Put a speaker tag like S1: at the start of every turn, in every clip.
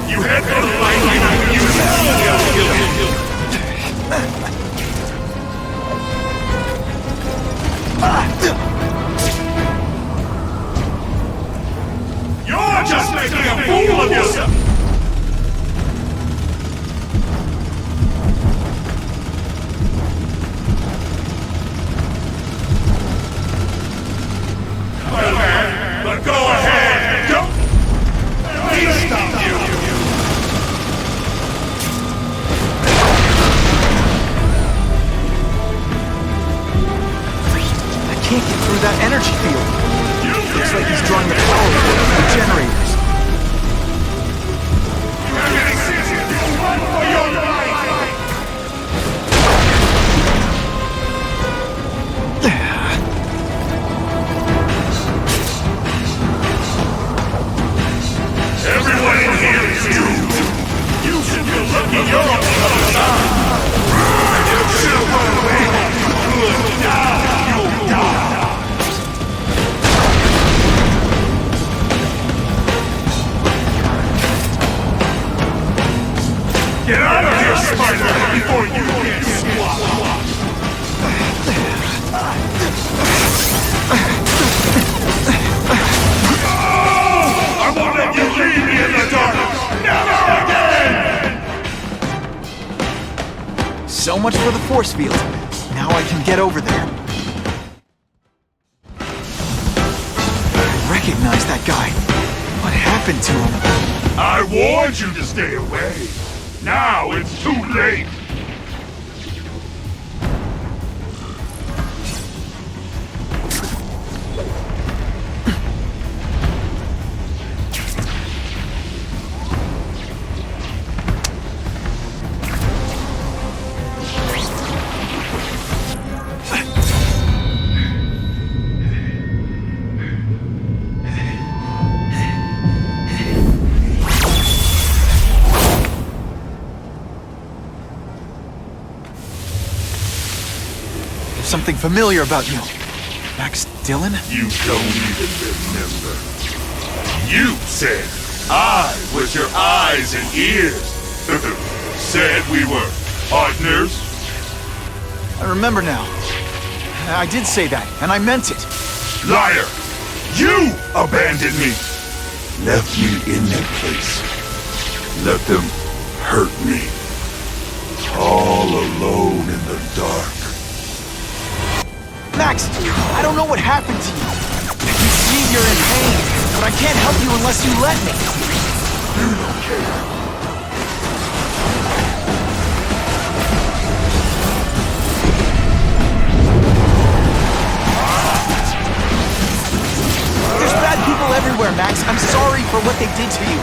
S1: You had better fight like you You're just making a fool of yourself! Well, man, but go ahead! Don't... Please stop you!
S2: I can't get through that energy field. Looks like he's drawing the power from the generators.
S1: Run for your life! Everyone in here is doomed! You should feel lucky you're on the other side! You should run away! You'll die! You'll die! Get out of here, Spider, before you get squashed! I won't let you leave me in the dark! Never again!
S2: So much for the force field. Now I can get over there. I recognize that guy. What happened to him?
S1: I warned you to stay away! Now it's too late!
S2: Something familiar about you. Max Dillon?
S1: You don't even remember. You said I was your eyes and ears. Said we were partners.
S2: I remember now. I did say that, and I meant it.
S1: Liar! You abandoned me! Left me in that place. Let them hurt me. All alone in the dark.
S2: Max, I don't know what happened to you. I can see you're in pain, but I can't help you unless you let me.
S1: You don't care.
S2: There's bad people everywhere, Max. I'm sorry for what they did to you.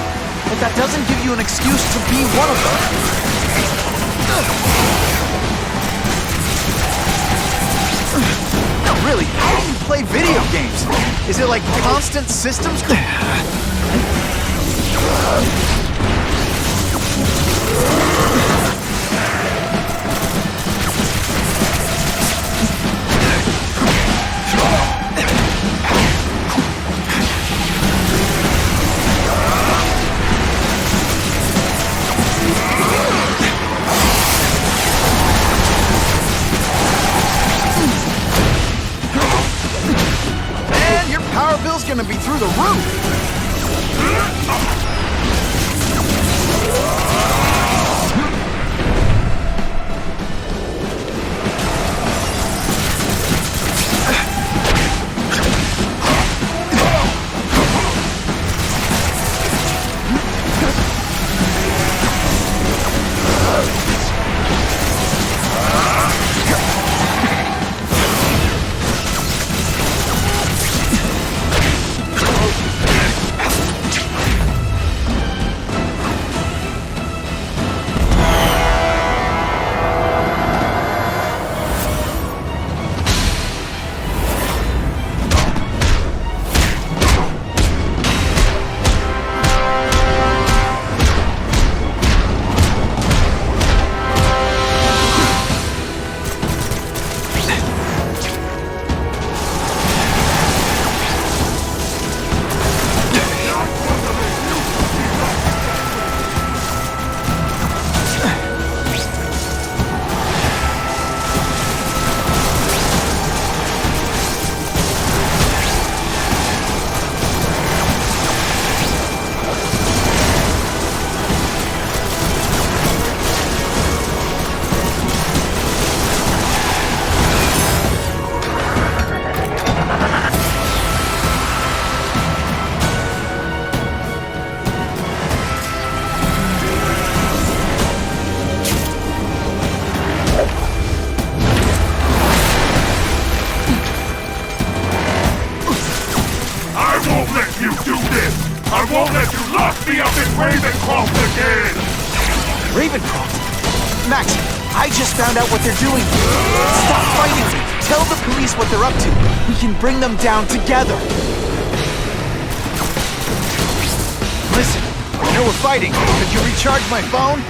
S2: But that doesn't give you an excuse to be one of them. No, really, how do you play video games? Is it like constant systems? Power bill's gonna be through the roof!
S1: won't let you lock me up in Ravencroft again!
S2: Ravencroft? Max, I just found out what they're doing. Stop fighting me. Tell the police what they're up to. We can bring them down together. Listen, I know we're fighting. Could you recharge my phone?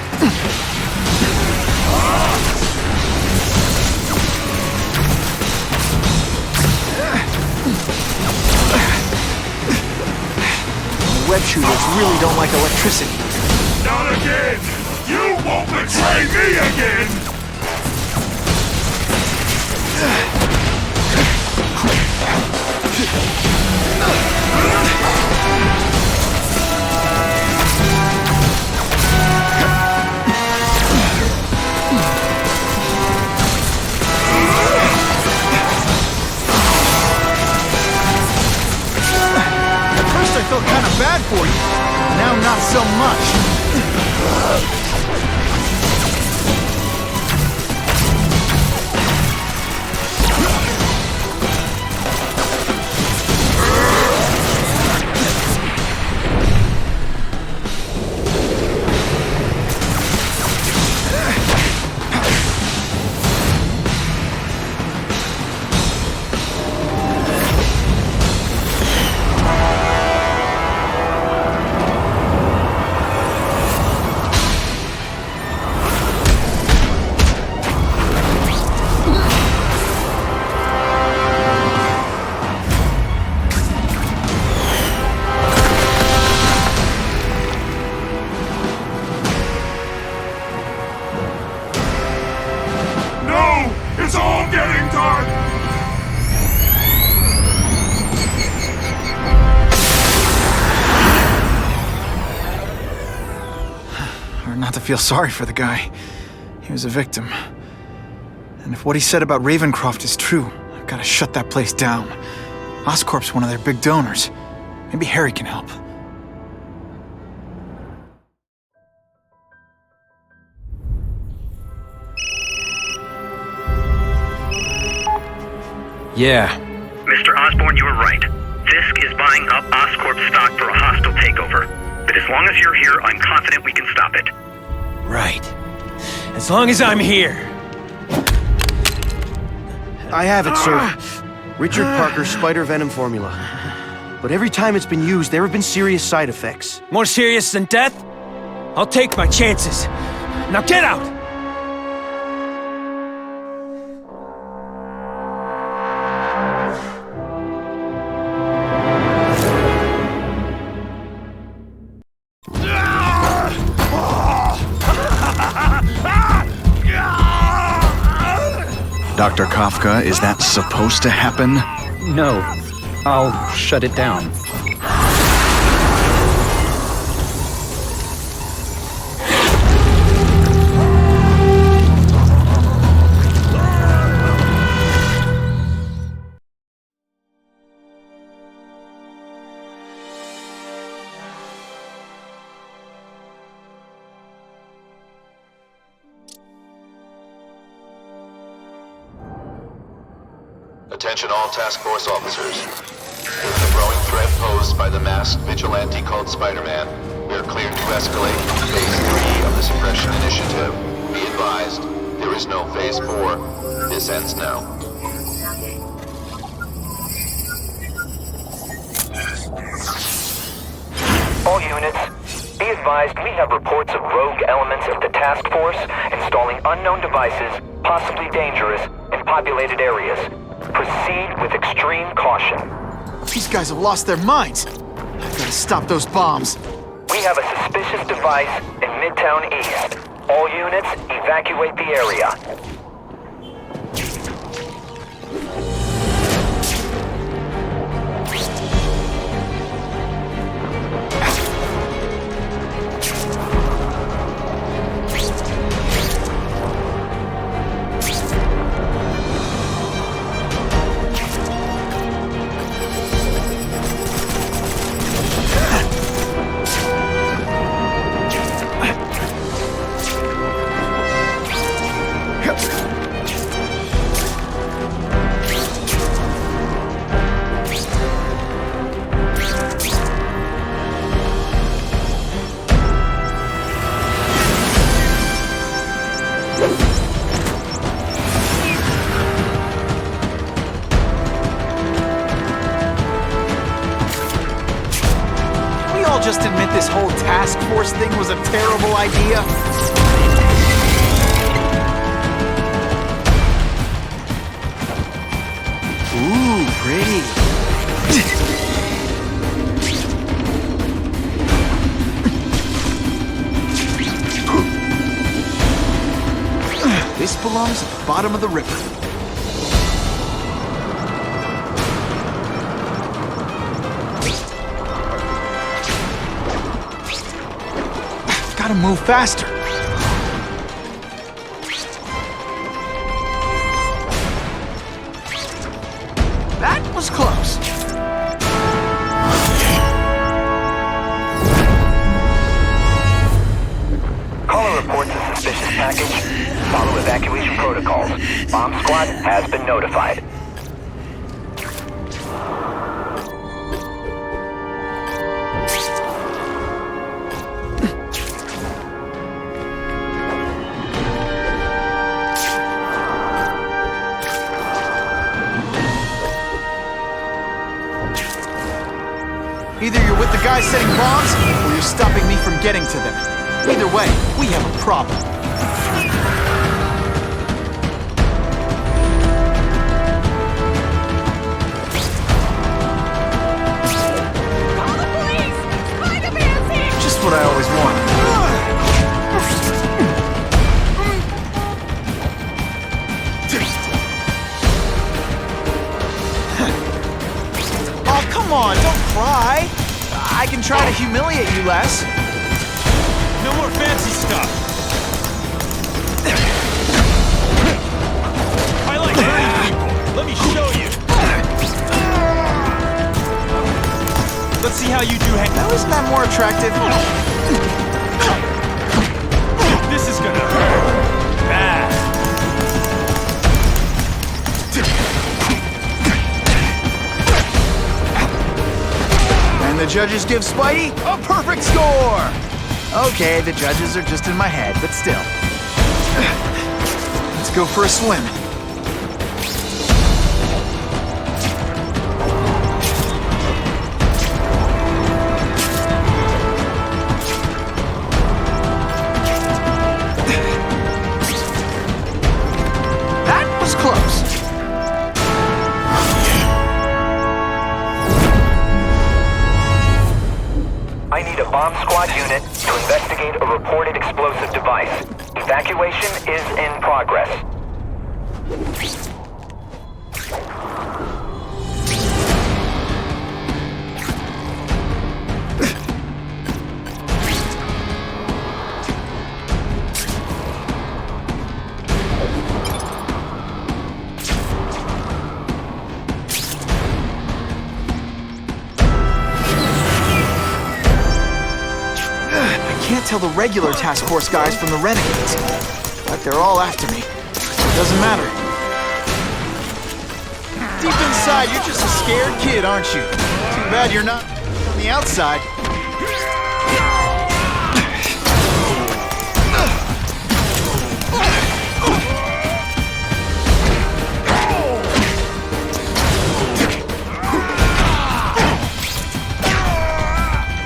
S2: Web shooters really don't like electricity.
S1: Not again! You won't betray me again!
S2: I felt kind of bad for you. Now not so much. Not to feel sorry for the guy. He was a victim. And if what he said about Ravencroft is true, I've got to shut that place down. Oscorp's one of their big donors. Maybe Harry can help.
S3: Yeah.
S4: Mr. Osborn, you were right. Fisk is buying up Oscorp stock for a hostile takeover. But as long as you're here, I'm confident we can stop it.
S3: Right. As long as I'm here.
S5: I have it, sir. Richard Parker's spider venom formula. But every time it's been used, there have been serious side effects.
S3: More serious than death? I'll take my chances. Now get out!
S6: Dr. Kafka, is that supposed to happen?
S7: No. I'll shut it down.
S8: Attention all task force officers. Given the growing threat posed by the masked vigilante called Spider-Man, we are cleared to escalate to Phase 3 of the Suppression Initiative. Be advised, there is no Phase 4. This ends now.
S4: All units, be advised we have reports of rogue elements of the task force installing unknown devices, possibly dangerous, in populated areas. Proceed with extreme caution.
S2: These guys have lost their minds. I've got to stop those bombs.
S4: We have a suspicious device in Midtown East. All units, evacuate the area.
S2: just admit this whole task force thing was a terrible idea? Ooh, pretty. This belongs at the bottom of the river. Gotta move faster. That was close.
S4: Caller reports a suspicious package. Follow evacuation protocols. Bomb squad has been notified.
S2: Either you're with the guys setting bombs, or you're stopping me from getting to them. Either way, we have a problem.
S9: Call the police! Spider-Man's here!
S2: Just what I always wanted. Oh, come on, don't cry. I can try to humiliate you less.
S3: No more fancy stuff. I like hurting people. Let me show you. Let's see how you do.
S2: Now isn't that more attractive?
S3: This is gonna hurt. Bad.
S2: And the judges give Spidey a perfect score! Okay, the judges are just in my head, but still. Let's go for a swim. That was close.
S4: I need a bomb squad unit to investigate a reported explosive device. Evacuation is in progress.
S2: Can't tell the regular task force guys from the renegades, but they're all after me. Doesn't matter. Deep inside, you're just a scared kid, aren't you? Too bad you're not on the outside.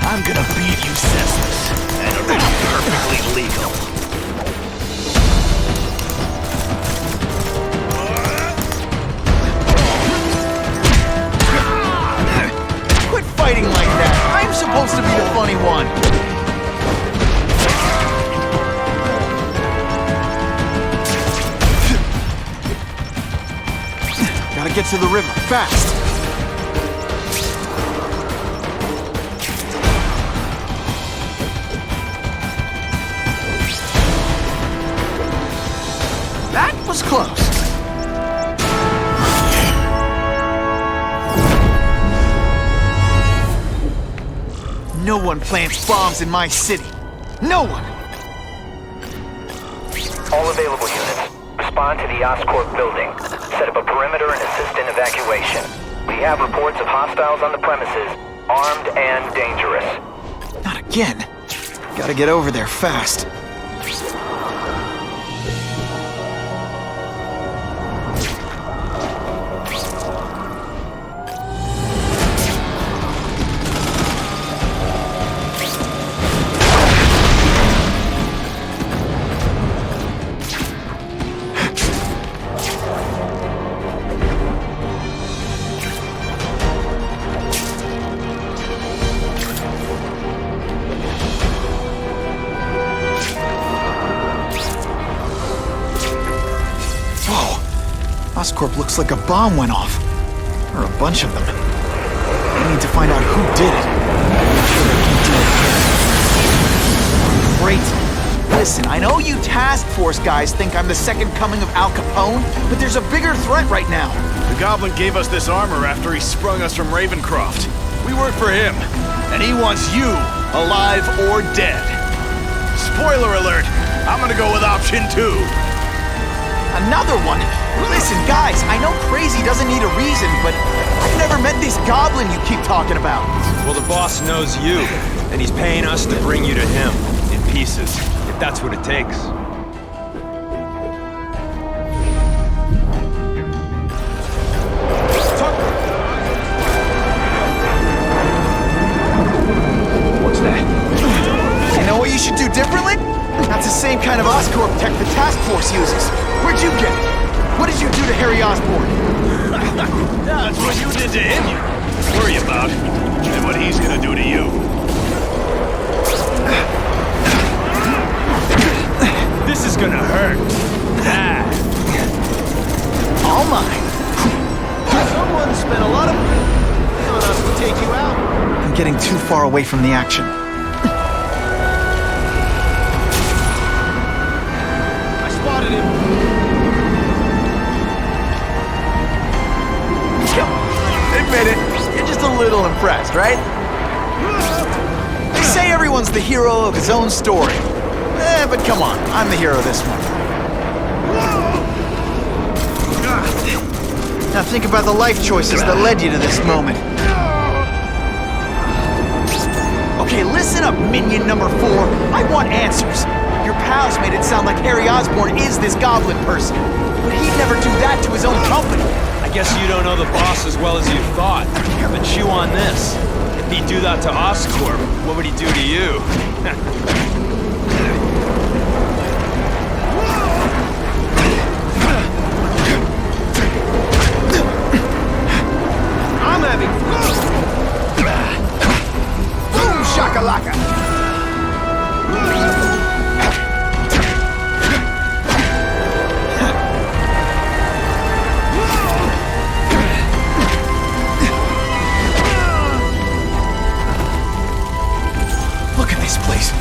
S2: I'm gonna beat you senseless. And it'll be perfectly legal. Quit fighting like that. I'm supposed to be the funny one. Gotta get to the river fast. That was close. No one plants bombs in my city. No one!
S4: All available units, respond to the Oscorp building. Set up a perimeter and assist in evacuation. We have reports of hostiles on the premises, armed and dangerous.
S2: Not again. Gotta get over there fast. Oscorp looks like a bomb went off. Or a bunch of them. I need to find out who did it. Make sure they can deal with it. Great. Listen, I know you task force guys think I'm the second coming of Al Capone, but there's a bigger threat right now.
S10: The Goblin gave us this armor after he sprung us from Ravencroft. We work for him, and he wants you alive or dead. Spoiler alert, I'm gonna go with option 2.
S2: Another one? Listen, guys, I know crazy doesn't need a reason, but I've never met this goblin you keep talking about.
S3: Well, the boss knows you, and he's paying us to bring you to him, in pieces, if that's what it takes.
S2: What's that? You know what you should do differently? That's the same kind of Oscorp tech the task force uses. Where'd you get it? What did you do to Harry Osborn?
S10: That's what you did to him, you worry about. And what he's gonna do to you.
S3: This is gonna hurt. Bad.
S2: All mine.
S5: Someone spent a lot of money on us to take you out.
S2: I'm getting too far away from the action.
S5: I spotted him.
S2: Admit it, you're just a little impressed, right? They say everyone's the hero of his own story. But come on, I'm the hero of this one. Now think about the life choices that led you to this moment. Okay, listen up, minion number 4. I want answers. Your pals made it sound like Harry Osborn is this goblin person. But he'd never do that to his own company.
S3: I guess you don't know the boss as well as you thought. But chew on this. If he'd do that to Oscorp, what would he do to you?
S5: I'm having fun. Boom shakalaka.
S2: Look at this place.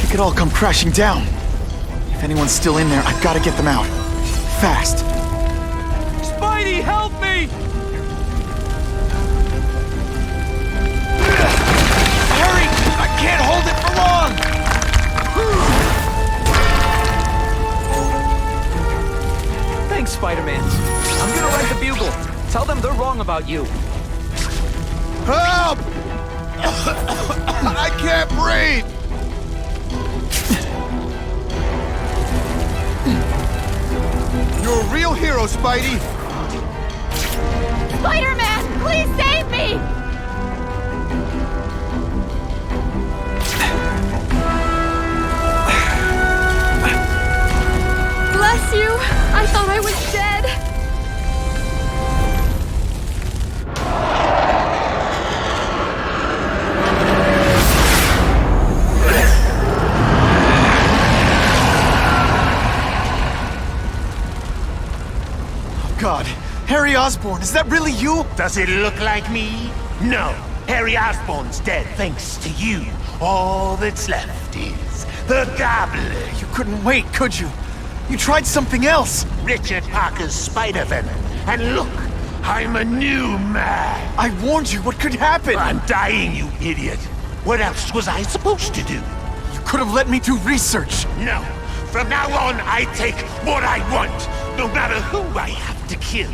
S2: It could all come crashing down. If anyone's still in there, I've got to get them out. Fast.
S3: Spidey, help me!
S2: Hurry! I can't hold it for long!
S11: Thanks, Spider-Man. I'm gonna write the Bugle. Tell them they're wrong about you.
S1: Help! I can't breathe! You're a real hero, Spidey!
S9: Spider-Man, please save me! Bless you! I thought I was dead!
S2: God, Harry Osborn, is that really you?
S12: Does it look like me? No. Harry Osborn's dead thanks to you. All that's left is the Goblin.
S2: You couldn't wait, could you? You tried something else.
S12: Richard Parker's spider venom. And look, I'm a new man.
S2: I warned you what could happen.
S12: I'm dying, you idiot. What else was I supposed to do?
S2: You could have let me do research.
S12: No. From now on, I take what I want, no matter who I have to kill.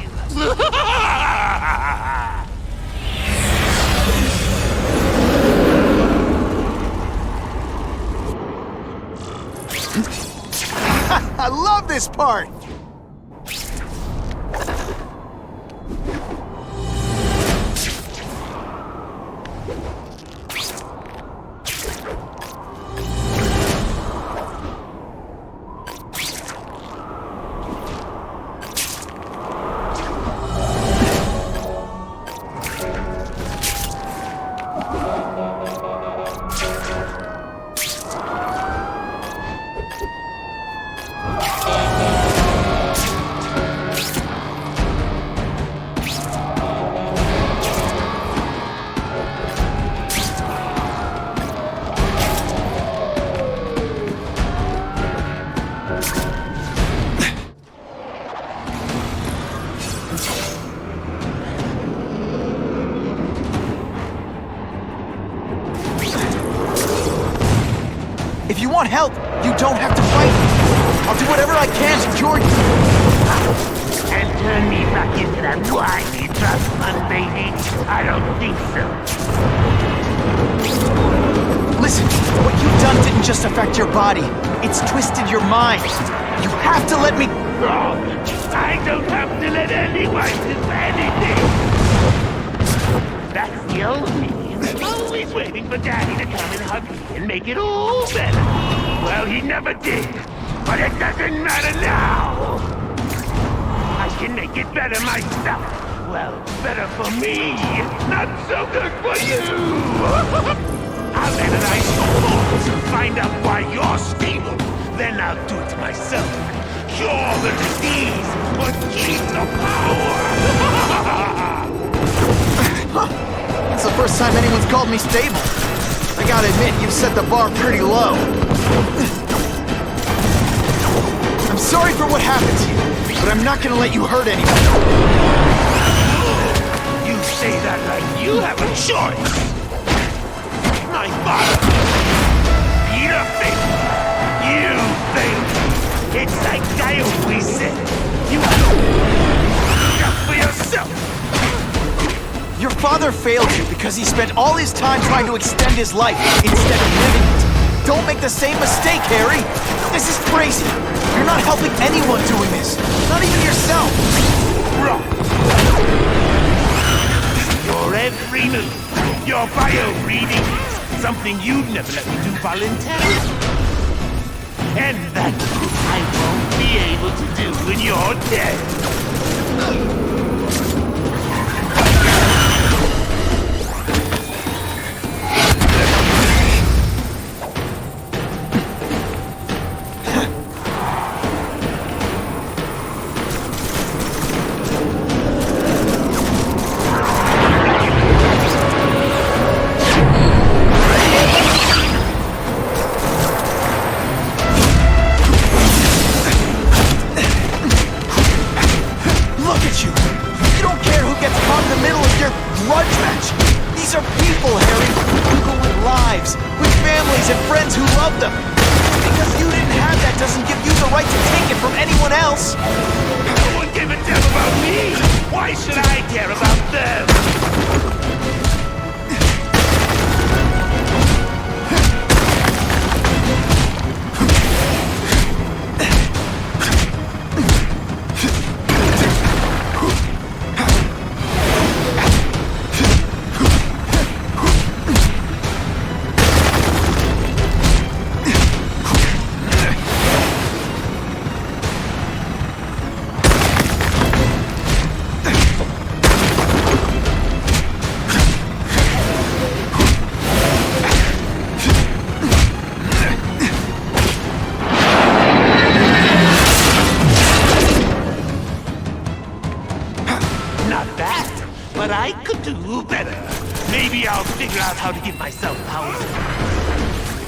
S2: I love this part! If you want help, you don't have to fight. I'll do whatever I can to cure you.
S12: And turn me back into that whiny trust fund baby? I don't think so.
S2: Listen, what you've done didn't just affect your body. It's twisted your mind. You have to let me...
S12: Wrong. I don't have to let anyone do anything. That's the old me. Always waiting for Daddy to come and hug me and make it all better. Well, he never did. But it doesn't matter now. I can make it better myself. Well, better for me. Not so good for you. I'll analyze your thoughts and find out why you're stable. Then I'll do it myself. Cure the disease, but keep the power.
S2: It's the first time anyone's called me stable. I gotta admit, you've set the bar pretty low. I'm sorry for what happened to you, but I'm not gonna let you hurt anyone.
S12: You say that like you have a choice. My father, Peter failed. You failed. It's like I always said. You have to look out for yourself.
S2: Your father failed you because he spent all his time trying to extend his life instead of living it. Don't make the same mistake, Harry. This is crazy. You're not helping anyone doing this. Not even yourself.
S12: Wrong. Your every move, your bio reading, something you'd never let me do voluntarily. And that I won't be able to do when you're dead. How to give myself powers.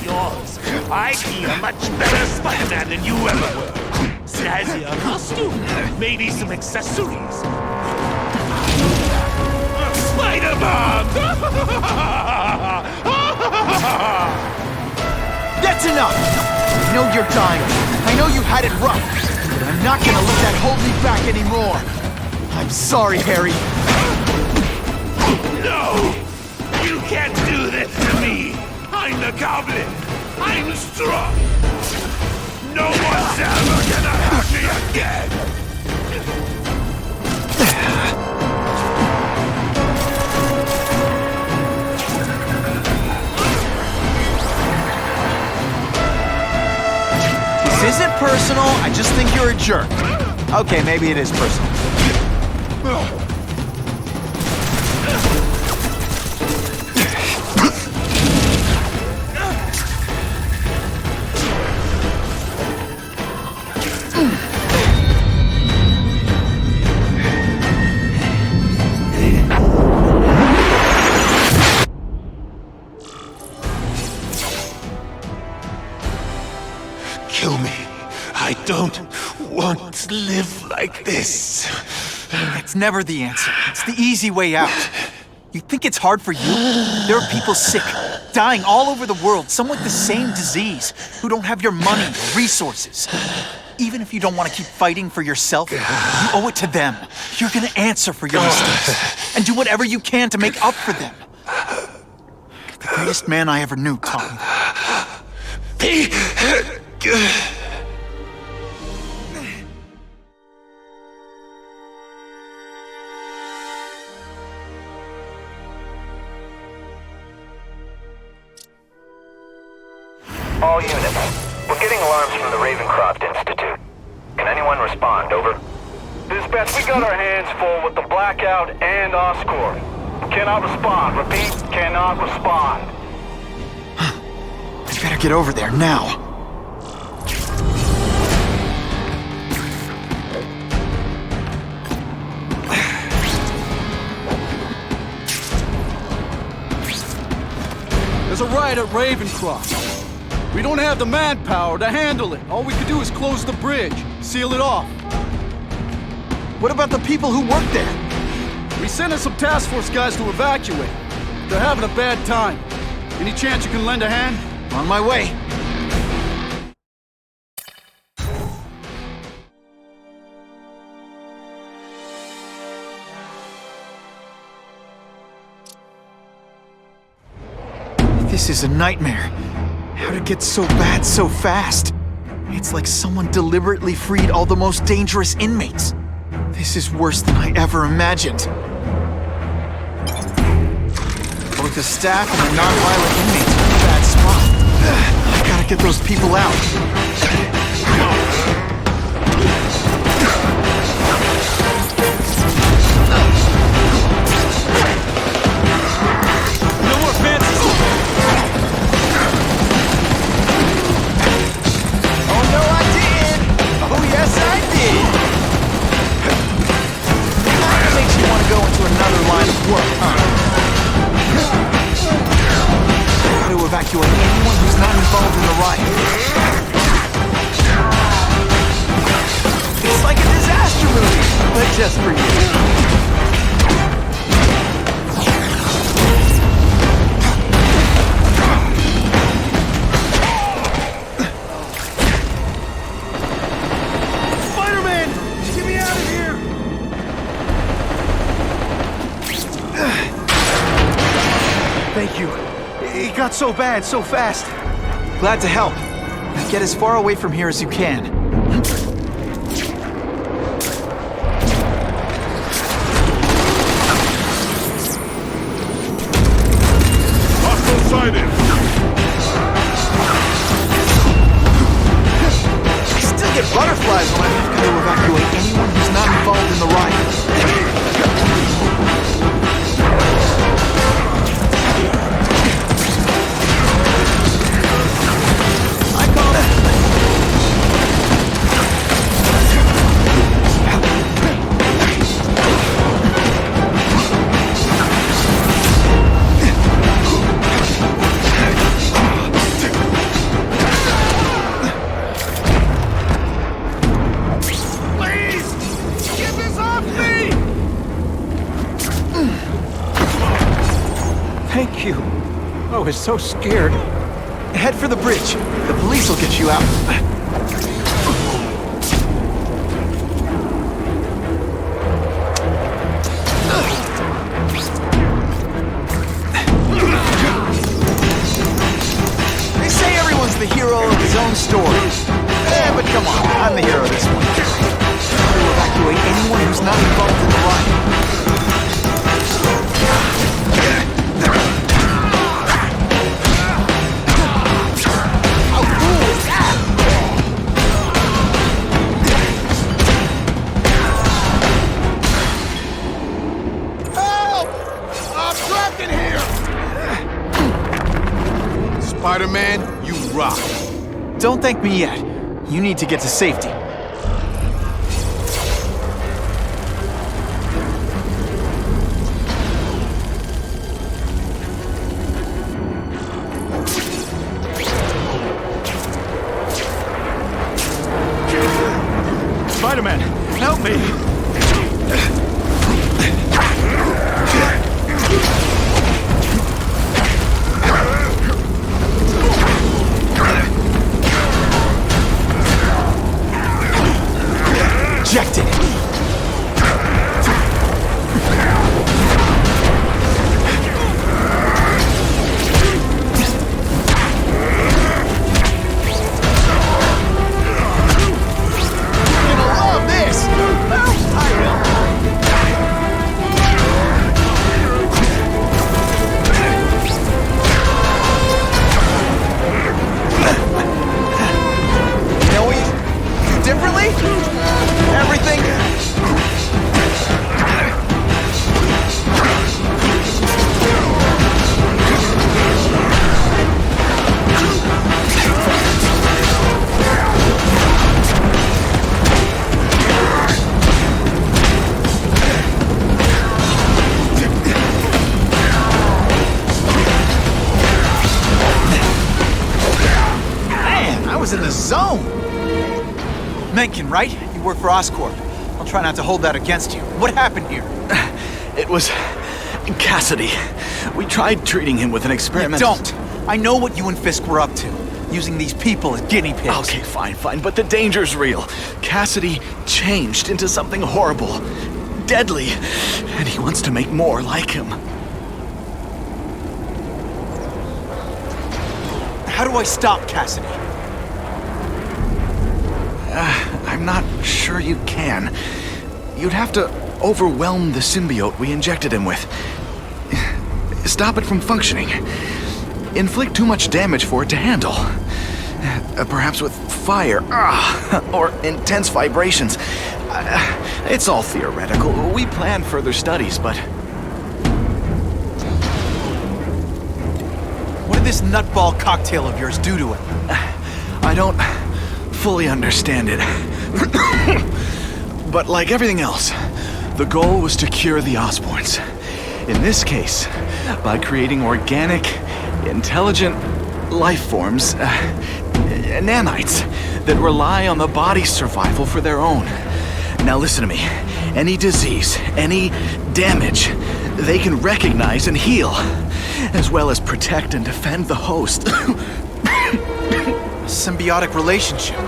S12: Yours. I'd be a much better Spider-Man than you ever were. Snazzier costume, maybe some accessories. Spider-Man!
S2: That's enough! I know you're dying. I know you had it rough. But I'm not gonna let that hold me back anymore. I'm sorry, Harry.
S12: No! You can't do this to me! I'm the Goblin! I'm strong! No one's ever gonna hurt me again!
S2: This isn't personal, I just think you're a jerk. Okay, maybe it is personal.
S12: Kill me. I don't want to live like this.
S2: That's never the answer. It's the easy way out. You think it's hard for you? There are people sick, dying all over the world, some with the same disease, who don't have your money or resources. Even if you don't want to keep fighting for yourself, you owe it to them. You're gonna answer for your mistakes, and do whatever you can to make up for them. The greatest man I ever knew taught me that.
S4: All units, we're getting alarms from the Ravencroft Institute. Can anyone respond? Over.
S13: Dispatch, we got our hands full with the blackout and Oscorp. Cannot respond. Repeat, cannot respond.
S2: I better get over there now.
S14: There's a riot at Ravencroft. We don't have the manpower to handle it. All we could do is close the bridge, seal it off.
S2: What about the people who work there?
S14: We sent in some task force guys to evacuate. They're having a bad time. Any chance you can lend a hand?
S2: On my way. This is a nightmare. How'd it get so bad so fast? It's like someone deliberately freed all the most dangerous inmates. This is worse than I ever imagined. Both the staff and the non-violent inmates are in a bad spot. I gotta get those people out. Evacuate anyone who's not involved in the riot. It's like a disaster movie, but just for you.
S14: Spider-Man! Get me out of here!
S5: Thank you. It got so bad, so fast.
S2: Glad to help. Now get as far away from here as you can.
S1: Hostile sighted!
S2: I still get butterflies when I have to evacuate anyone who's not involved in the riot.
S11: Thank you. I was so scared.
S2: Head for the bridge. The police will get you out. They say everyone's the hero of his own story. Yeah, but come on, I'm the hero this one. Try to evacuate anyone who's not involved in the riot.
S10: Spider-Man, you rock.
S2: Don't thank me yet. You need to get to safety.
S10: Spider-Man, help me!
S2: Mencken, right? You work for Oscorp. I'll try not to hold that against you. What happened here?
S6: It was Cassidy. We tried treating him with an experiment.
S2: Don't! I know what you and Fisk were up to. Using these people as guinea pigs.
S6: Okay, fine, but the danger's real. Cassidy changed into something horrible, deadly, and he wants to make more like him.
S2: How do I stop Cassidy?
S6: I'm not sure you can. You'd have to overwhelm the symbiote we injected him with. Stop it from functioning. Inflict too much damage for it to handle. Perhaps with fire, or intense vibrations. It's all theoretical. We plan further studies, but...
S2: What did this nutball cocktail of yours do to him?
S6: I don't fully understand it. But like everything else, the goal was to cure the Osborns. In this case, by creating organic, intelligent life forms, nanites, that rely on the body's survival for their own. Now listen to me. Any disease, any damage, they can recognize and heal, as well as protect and defend the host.
S2: A symbiotic relationship.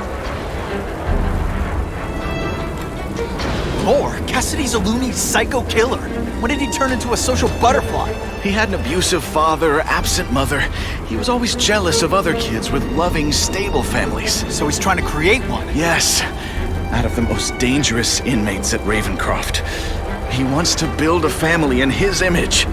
S2: More? Cassidy's a loony psycho killer. When did he turn into a social butterfly?
S6: He had an abusive father, absent mother. He was always jealous of other kids with loving, stable families.
S2: So he's trying to create one?
S6: Yes. Out of the most dangerous inmates at Ravencroft. He wants to build a family in his image.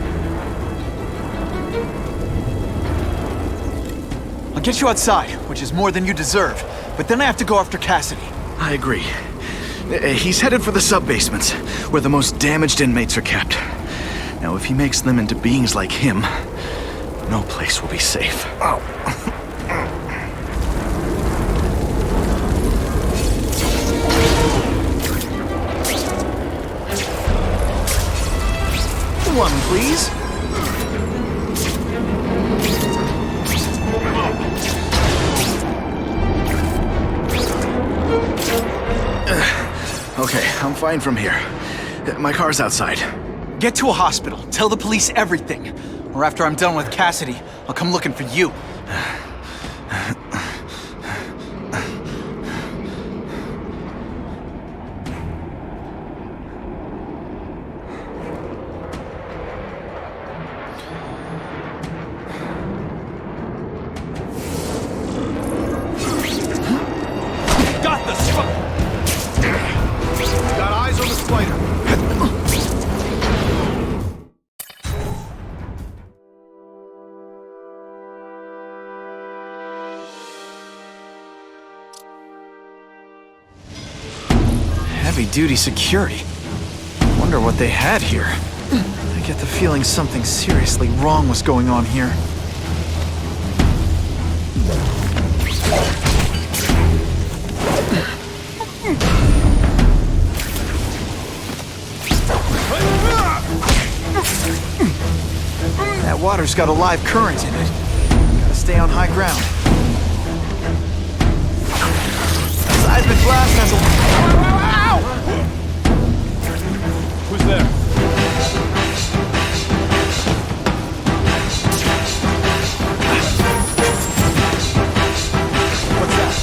S2: I'll get you outside, which is more than you deserve. But then I have to go after Cassidy.
S6: I agree. He's headed for the sub-basements, where the most damaged inmates are kept. Now, if he makes them into beings like him, no place will be safe. Oh.
S2: One, please.
S6: Okay, I'm fine from here. My car's outside.
S2: Get to a hospital. Tell the police everything. Or after I'm done with Cassidy, I'll come looking for you.
S10: Got the spider! Got eyes on the spider.
S2: Heavy-duty security. Wonder what they had here. I get the feeling something seriously wrong was going on here. That water's got a live current in it. Gotta stay on high ground. Seismic blast has a... Ow!
S10: Who's there? What's that?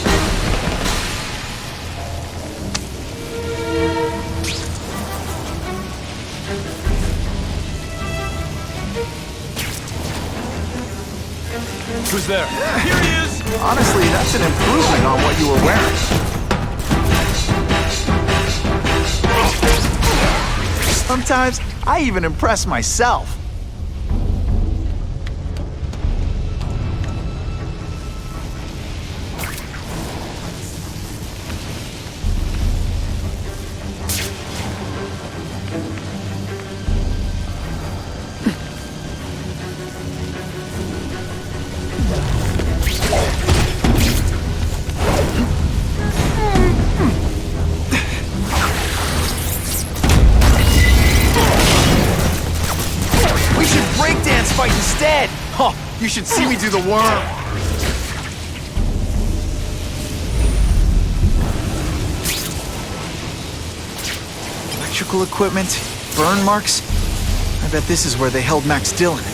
S10: Who's there? Here he is!
S2: Honestly, that's an improvement on what you were wearing. Sometimes, I even impress myself. Fight instead! Oh, you should see me do the worm! electrical equipment, burn marks. I bet this is where they held Max Dillon.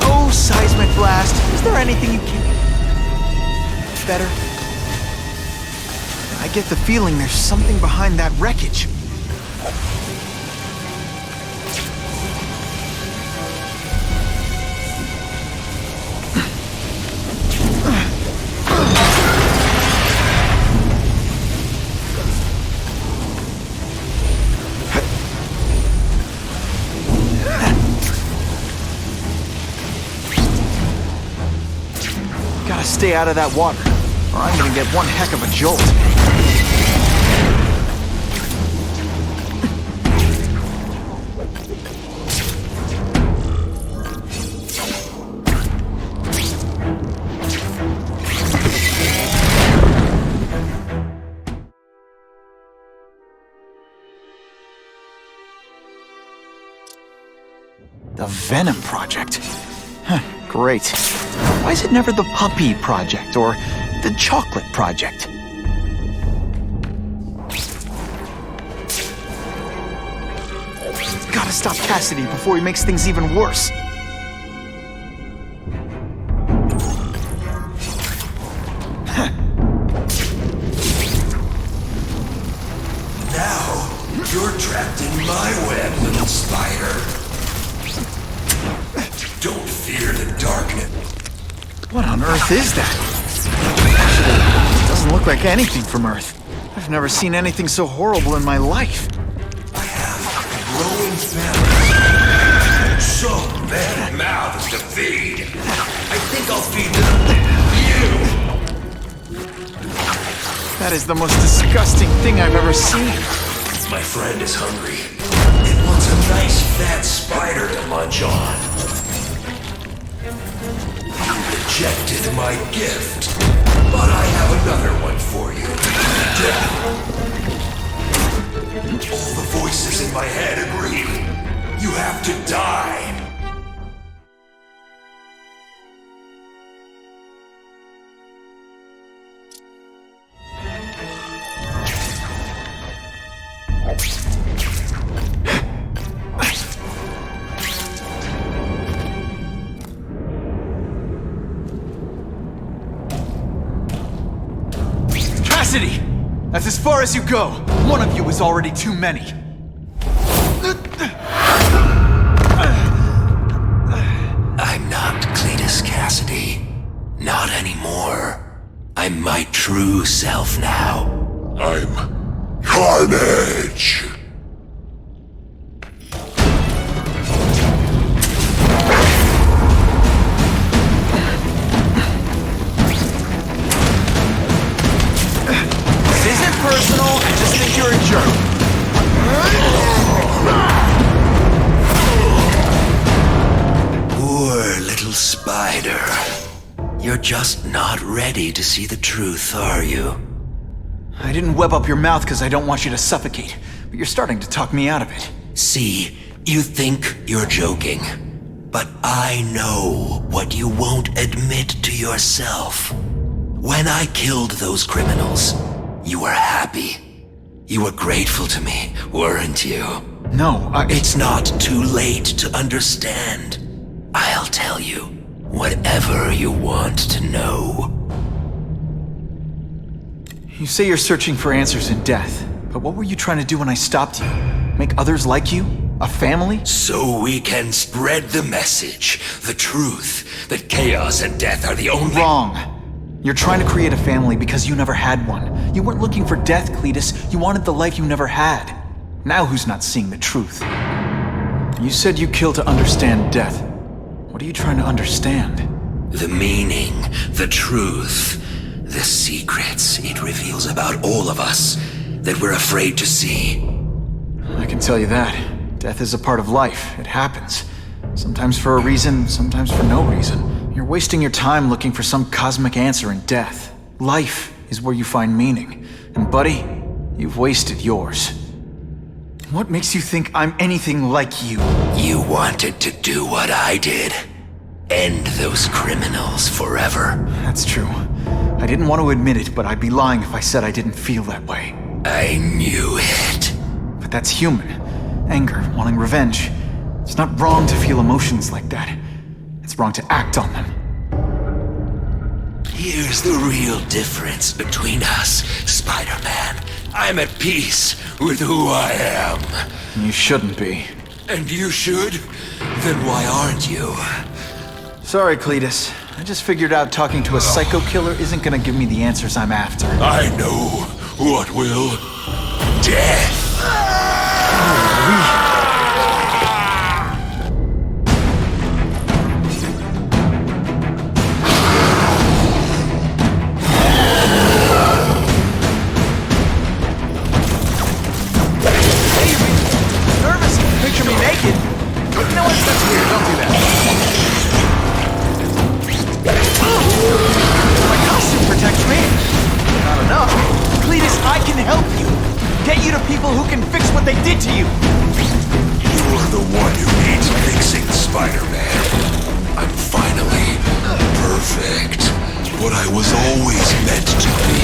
S2: Oh, seismic blast. Is there anything you can... better? I get the feeling there's something behind that wreckage. Gotta stay out of that water, or I'm gonna get one heck of a jolt. The Venom Project? Huh, great. Why is it never the Puppy Project or the Chocolate Project? Gotta stop Cassidy before he makes things even worse.
S1: Now, you're trapped in my web, little spider. Don't fear the darkness.
S2: What on earth is that? Actually, it doesn't look like anything from Earth. I've never seen anything so horrible in my life.
S1: I have a growing family. So many mouths to feed. I think I'll feed them you.
S2: That is the most disgusting thing I've ever seen.
S1: My friend is hungry. It wants a nice fat spider to munch on. Rejected my gift, but I have another one for you. Death. All the voices in my head agree. You have to die.
S2: Cassidy! That's as far as you go. One of you is already too many.
S1: I'm not Cletus Cassidy. Not anymore. I'm my true self now. I'm Carnage!
S2: Personal, I just think you're a jerk.
S1: Poor little spider. You're just not ready to see the truth, are you?
S2: I didn't web up your mouth because I don't want you to suffocate, but you're starting to talk me out of it.
S1: See, you think you're joking, but I know what you won't admit to yourself. When I killed those criminals, you were happy. You were grateful to me, weren't you?
S2: No,
S1: It's not too late to understand. I'll tell you whatever you want to know.
S2: You say you're searching for answers in death, but what were you trying to do when I stopped you? Make others like you? A family?
S1: So we can spread the message, the truth, that chaos and death are the only—
S2: Wrong. You're trying to create a family because you never had one. You weren't looking for death, Cletus. You wanted the life you never had. Now who's not seeing the truth? You said you kill to understand death. What are you trying to understand?
S1: The meaning, the truth, the secrets it reveals about all of us that we're afraid to see.
S2: I can tell you that. Death is a part of life. It happens. Sometimes for a reason, sometimes for no reason. You're wasting your time looking for some cosmic answer in death. Life is where you find meaning. And buddy, you've wasted yours. What makes you think I'm anything like you?
S1: You wanted to do what I did.
S15: End those criminals forever.
S2: That's true. I didn't want to admit it, but I'd be lying if I said I didn't feel that way.
S15: I knew it.
S2: But that's human. Anger, wanting revenge. It's not wrong to feel emotions like that. It's wrong to act on them.
S15: Here's the real difference between us, Spider-Man. I'm at peace with who I am.
S2: You shouldn't be.
S15: And you should? Then why aren't you?
S2: Sorry, Cletus. I just figured out talking to a psycho killer isn't gonna give me the answers I'm after.
S1: I know what will.
S15: Death!
S11: Nervous? Picture me naked? You know what? That's weird. Don't do that. My costume protects me. Not enough. Cletus, I can help you. Get you to people who can fix what they did to you.
S1: You're the one who needs fixing, Spider-Man. I'm finally perfect. What I was always meant to be.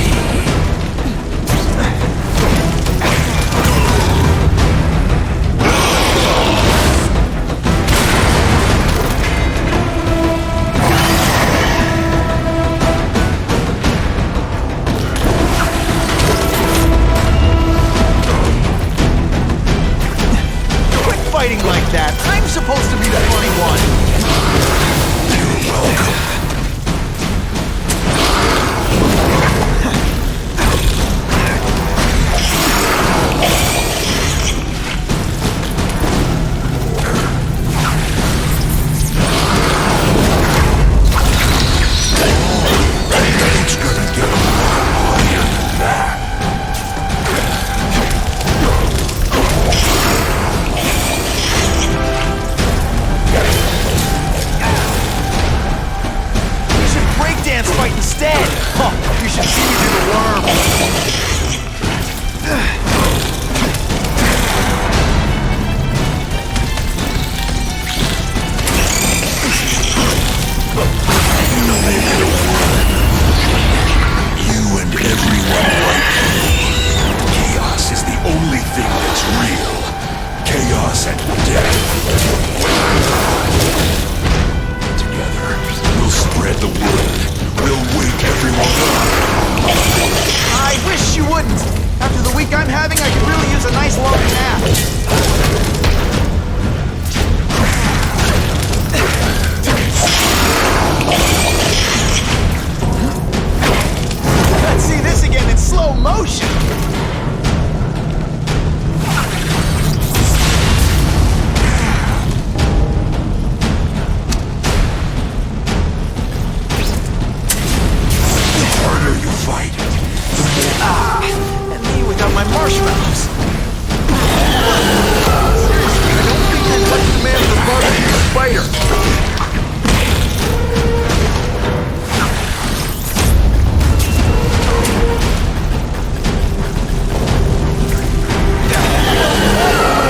S11: Fighting like that. I'm supposed to be the funny one.
S1: You're welcome. It's gonna get a lot harder than that.
S11: Dance fight instead! Huh, you should see me do the worm!
S1: You and everyone like you. Chaos is the only thing that's real. Chaos and death. Together, we'll spread the word. We'll wake everyone up.
S11: I wish you wouldn't! After the week I'm having, I could really use a nice long nap. Let's see this again in slow motion! And me without my marshmallows. Seriously, I don't think I'd touch the man with the barbecue spider.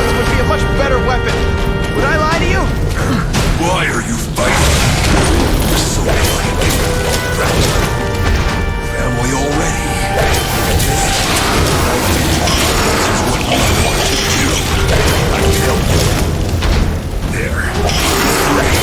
S11: It would be a much better weapon. Would I lie to you?
S1: Why are you fighting? You're so like family already. This is what you want to do. I can help you. There. Free.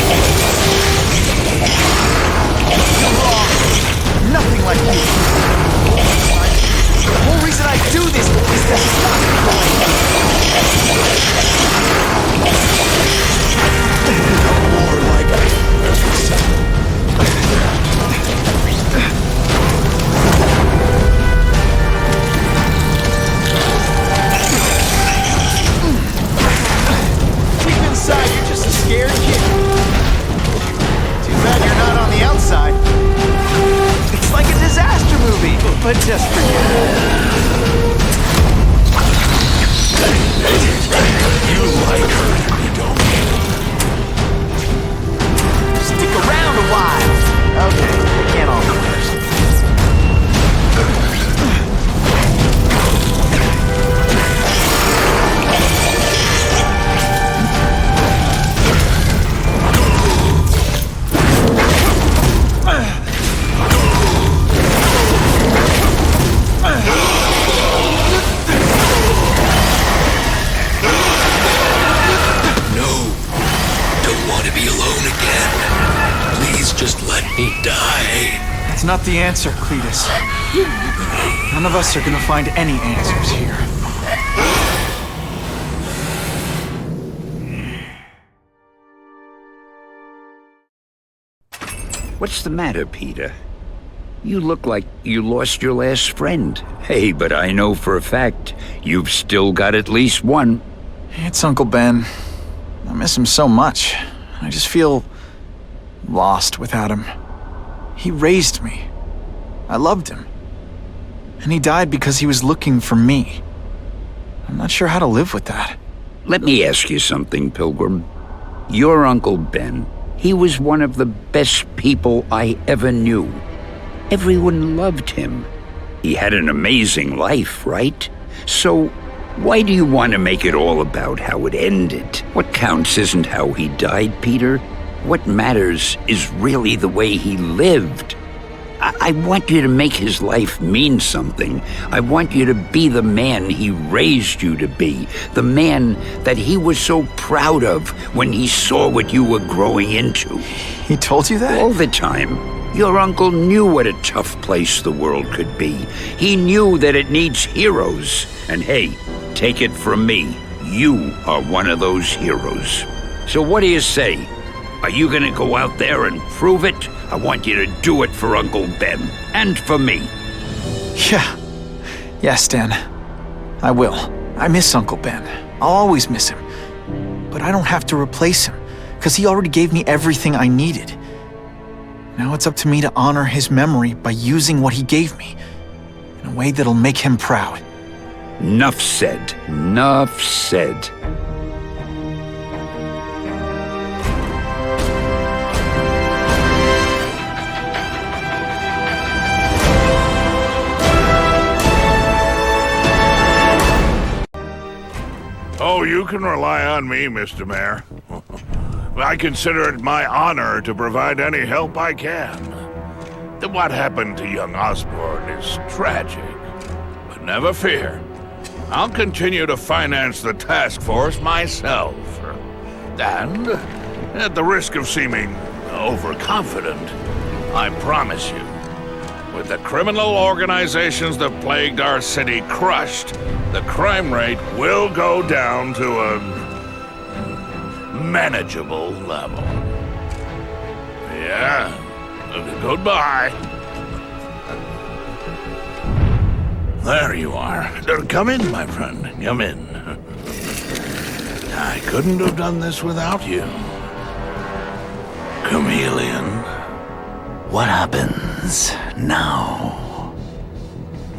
S2: not the answer, Cletus. None of us are gonna find any answers here.
S16: What's the matter, Peter? You look like you lost your last friend. Hey, but I know for a fact you've still got at least one.
S2: It's Uncle Ben. I miss him so much. I just feel lost without him. He raised me. I loved him. And he died because he was looking for me. I'm not sure how to live with that.
S16: Let me ask you something, Pilgrim. Your Uncle Ben, he was one of the best people I ever knew. Everyone loved him. He had an amazing life, right? So, why do you want to make it all about how it ended? What counts isn't how he died, Peter. What matters is really the way he lived. I want you to make his life mean something. I want you to be the man he raised you to be. The man that he was so proud of when he saw what you were growing into.
S2: He told you that?
S16: All the time. Your uncle knew what a tough place the world could be. He knew that it needs heroes. And hey, take it from me, you are one of those heroes. So what do you say? Are you gonna go out there and prove it? I want you to do it for Uncle Ben, and for me.
S2: Yeah. Yes, Dan. I will. I miss Uncle Ben. I'll always miss him. But I don't have to replace him, because he already gave me everything I needed. Now it's up to me to honor his memory by using what he gave me, in a way that'll make him proud.
S16: Nuff said. Nuff said.
S1: Oh, you can rely on me, Mr. Mayor. I consider it my honor to provide any help I can. What happened to young Osborne is tragic, but never fear. I'll continue to finance the task force myself. And, at the risk of seeming overconfident, I promise you, with the criminal organizations that plagued our city crushed, the crime rate will go down to a manageable level. Yeah, goodbye. There you are. Come in, my friend. Come in. I couldn't have done this without you. Chameleon.
S15: What happens now?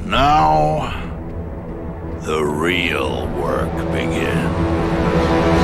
S1: Now, the real work begins.